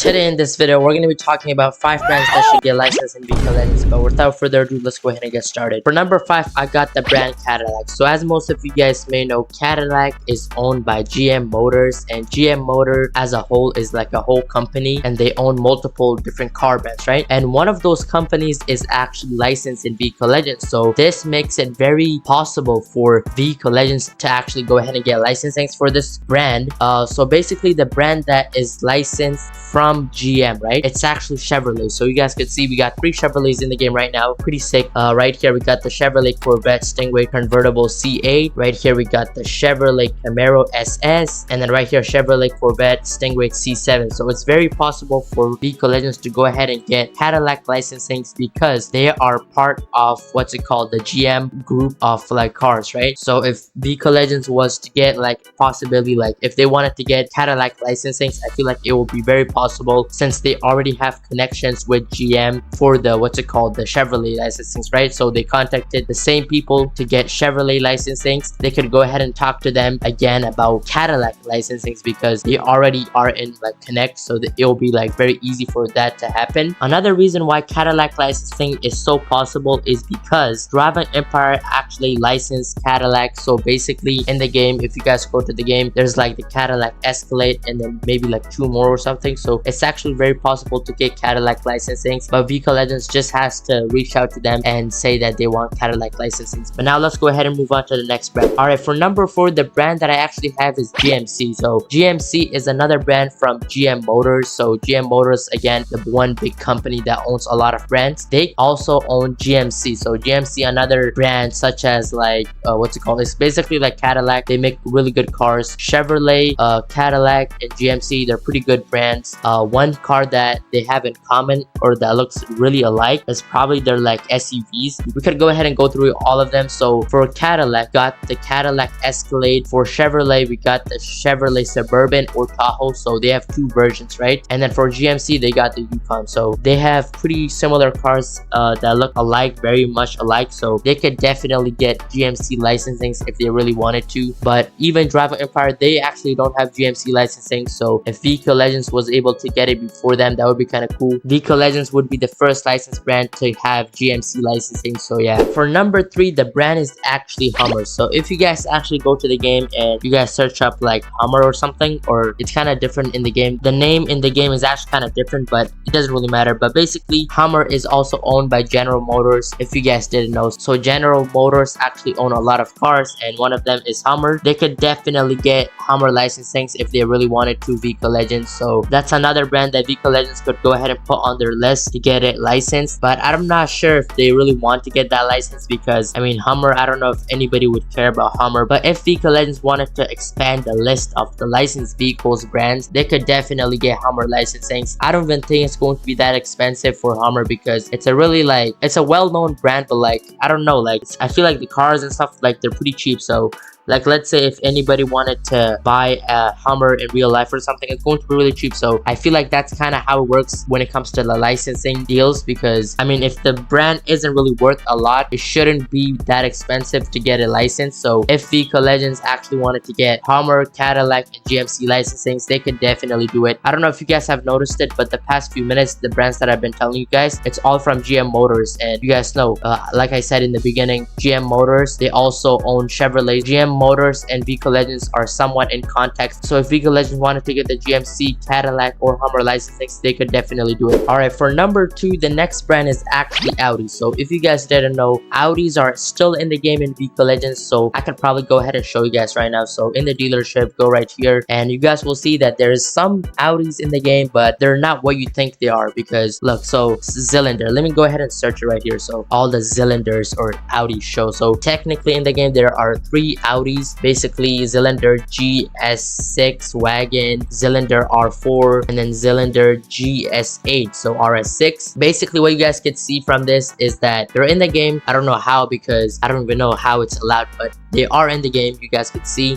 Today in this video, we're going to be talking about 5 brands that should get licensed in Vehicle Legends. But without further ado, let's go ahead and get started. For number 5, I got the brand Cadillac. So as most of you guys may know, Cadillac is owned by GM Motors, and GM Motor as a whole is like a whole company, and they own multiple different car brands, right? And one of those companies is actually licensed in Vehicle Legends. So this makes it very possible for Vehicle Legends to actually go ahead and get licensing for this brand. So basically the brand that is licensed from GM, right? It's actually Chevrolet. So you guys can see we got 3 Chevrolets in the game right now. Pretty sick. Right here we got the Chevrolet Corvette Stingray Convertible C8. Right here we got the Chevrolet Camaro SS, and then right here Chevrolet Corvette Stingray C7. So it's very possible for Vehicle Legends to go ahead and get Cadillac licensing because they are part of what's it called, the GM group of like cars, right? So if Vehicle Legends was to get like possibly like if they wanted to get Cadillac licensing, I feel like it will be very possible since they already have connections with GM for the what's it called, the Chevrolet licensing, right? So they contacted the same people to get Chevrolet licensing. They could go ahead and talk to them again about Cadillac licensing because they already are in like connect, so that it will be like very easy for that to happen. Another reason why Cadillac licensing is so possible is because Driving Empire actually licensed Cadillac. So basically in the game, if you guys go to the game, there's like the Cadillac Escalade and then maybe like 2 more or something. So it's actually very possible to get Cadillac licensing, but Vehicle Legends just has to reach out to them and say that they want Cadillac licensing. But now let's go ahead and move on to the next brand. Alright, for number 4, the brand that I actually have is GMC. So GMC is another brand from GM Motors. So GM Motors, again, the one big company that owns a lot of brands. They also own GMC. So GMC, another brand such as like what's it called, it's basically like Cadillac. They make really good cars. Chevrolet, Cadillac, and GMC, they're pretty good brands. One car that they have in common or that looks really alike is probably their like SUVs. We could go ahead and go through all of them. So for Cadillac, got the Cadillac Escalade. For Chevrolet, we got the Chevrolet Suburban or Tahoe. So they have 2 versions, right? And then for GMC, they got the Yukon. So they have pretty similar cars that look alike, very much alike. So they could definitely get GMC licensing if they really wanted to. But even Driving Empire, they actually don't have GMC licensing. So if Vehicle Legends was able to get it before them, that would be kind of cool. Vehicle Legends would be the first licensed brand to have GMC licensing. So yeah, for number 3, the brand is actually Hummer. So if you guys actually go to the game and you guys search up like Hummer or something, or it's kind of different in the game, the name in the game is actually kind of different, but it doesn't really matter. But basically Hummer is also owned by General Motors, if you guys didn't know. So General Motors actually own a lot of cars, and one of them is Hummer. They could definitely get Hummer licensing if they really wanted to, Vehicle Legends. So that's another brand that Vehicle Legends could go ahead and put on their list to get it licensed. But I'm not sure if they really want to get that license because I mean Hummer, I don't know if anybody would care about Hummer. But if Vehicle Legends wanted to expand the list of the licensed vehicles brands, they could definitely get Hummer licensing. I don't even think it's going to be that expensive for Hummer because it's a really like, it's a well-known brand, but like I don't know, like I feel like the cars and stuff, like they're pretty cheap. So like let's say if anybody wanted to buy a Hummer in real life or something, it's going to be really cheap. So I feel like that's kind of how it works when it comes to the licensing deals, because I mean if the brand isn't really worth a lot, it shouldn't be that expensive to get a license. So if Vehicle Legends actually wanted to get Hummer, Cadillac, and GMC licensing, they could definitely do it. I don't know if you guys have noticed it, but the past few minutes, the brands that I've been telling you guys, it's all from GM Motors. And you guys know, like I said in the beginning, GM Motors, they also own Chevrolet. GM Motors and Vehicle Legends are somewhat in contact. So if Vehicle Legends wanted to get the GMC, Cadillac, or Hummer licensing, they could definitely do it. Alright, for number 2, the next brand is actually Audi. So if you guys didn't know, Audis are still in the game in Vehicle Legends. So I can probably go ahead and show you guys right now. So in the dealership, go right here and you guys will see that there is some Audis in the game, but they're not what you think they are. Because look, so Cylinder, let me go ahead and search it right here. So all the Cylinders or Audi show. So technically in the game there are 3 Audis. Basically Cylinder GS6 wagon, Cylinder R4, and then Cylinder GS8, so RS6. Basically what you guys can see from this is that they're in the game. I don't know how, because I don't even know how it's allowed, but they are in the game. You guys could see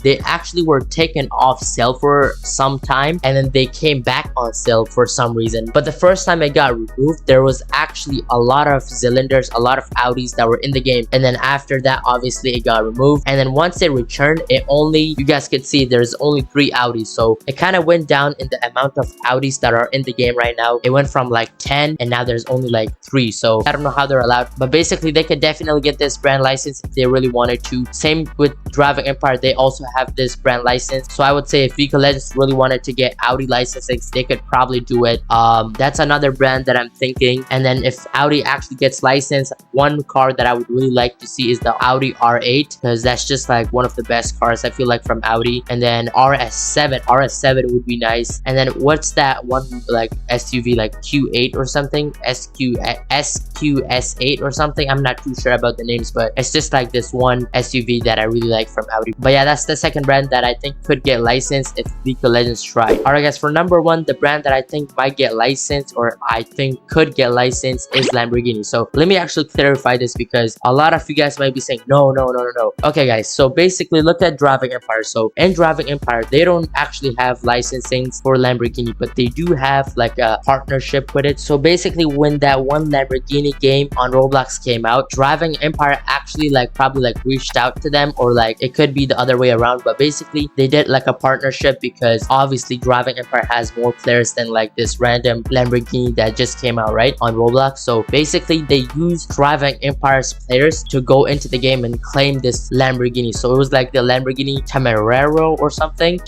they actually were taken off sale for some time, and then they came back on sale for some reason. But the first time it got removed, there was actually a lot of Cylinders, a lot of Audis that were in the game, and then after that obviously it got removed, and and then once they returned, it only, you guys could see there's only 3 Audis. So it kind of went down in the amount of Audis that are in the game right now. It went from like 10 and now there's only like 3. So I don't know how they're allowed, but basically they could definitely get this brand license if they really wanted to. Same with Driving Empire, they also have this brand license. So I would say if League of Legends really wanted to get Audi licensing, they could probably do it. That's another brand that I'm thinking. And then if Audi actually gets licensed, one car that I would really like to see is the Audi R8, because that's just like one of the best cars I feel like from Audi. And then RS7 would be nice. And then what's that one like SUV, like Q8 or something, SQS8 or something, I'm not too sure about the names, but it's just like this one SUV that I really like from Audi. But yeah, that's the second brand that I think could get licensed if League of Legends tried. Alright guys, for number 1, the brand that I think might get licensed, or I think could get licensed, is Lamborghini. So let me actually clarify this, because a lot of you guys might be saying no. Okay guys, so basically look at Driving Empire. So in Driving Empire, they don't actually have licensing for Lamborghini, but they do have like a partnership with it. So basically when that one Lamborghini game on Roblox came out, Driving Empire actually probably reached out to them, or like it could be the other way around, but basically they did like a partnership, because obviously Driving Empire has more players than like this random Lamborghini that just came out right on Roblox. So basically they used Driving Empire's players to go into the game and claim this Lamborghini. So it was like the Lamborghini Temerario or something,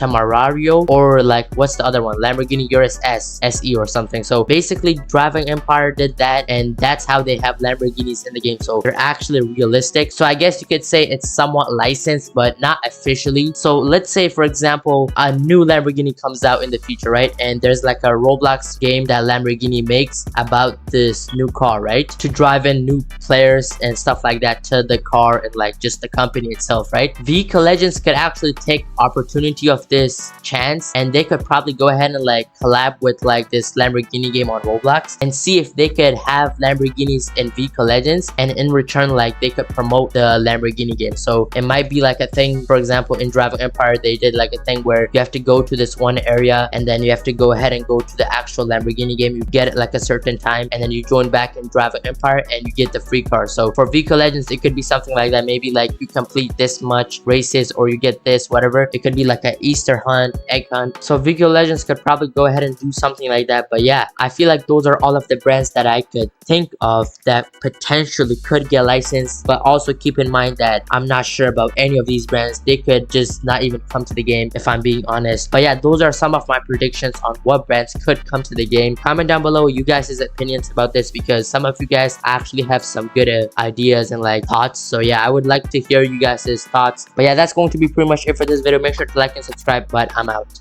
or like what's the other one, Lamborghini Urus SE or something. So basically Driving Empire did that, and that's how they have Lamborghinis in the game. So they're actually realistic. So I guess you could say it's somewhat licensed, but not officially. So let's say for example a new Lamborghini comes out in the future, right, and there's like a Roblox game that Lamborghini makes about this new car, right, to drive in new players and stuff like that to the car and like just the company itself, right. League of Legends could actually take opportunity of this chance, and they could probably go ahead and like collab with like this Lamborghini game on Roblox and see if they could have Lamborghinis in League of Legends, and in return like they could promote the Lamborghini game. So it might be like a thing, for example in Driving Empire they did like a thing where you have to go to this one area and then you have to go ahead and go to the actual Lamborghini game. You get it like a certain time, and then you join back in Driving Empire and you get the free car. So for League of Legends it could be something like that. Maybe like you complete this much races or you get this, whatever. It could be like an Easter hunt, egg hunt. So League of Legends could probably go ahead and do something like that. But yeah, I feel like those are all of the brands that I could think of that potentially could get licensed. But also keep in mind that I'm not sure about any of these brands. They could just not even come to the game, if I'm being honest. But yeah, those are some of my predictions on what brands could come to the game. Comment down below you guys' opinions about this, because some of you guys actually have some good ideas and like thoughts. So yeah, I would like to hear you guys' thoughts. But yeah, that's going to be pretty much it for this video. Make sure to like and subscribe, but I'm out.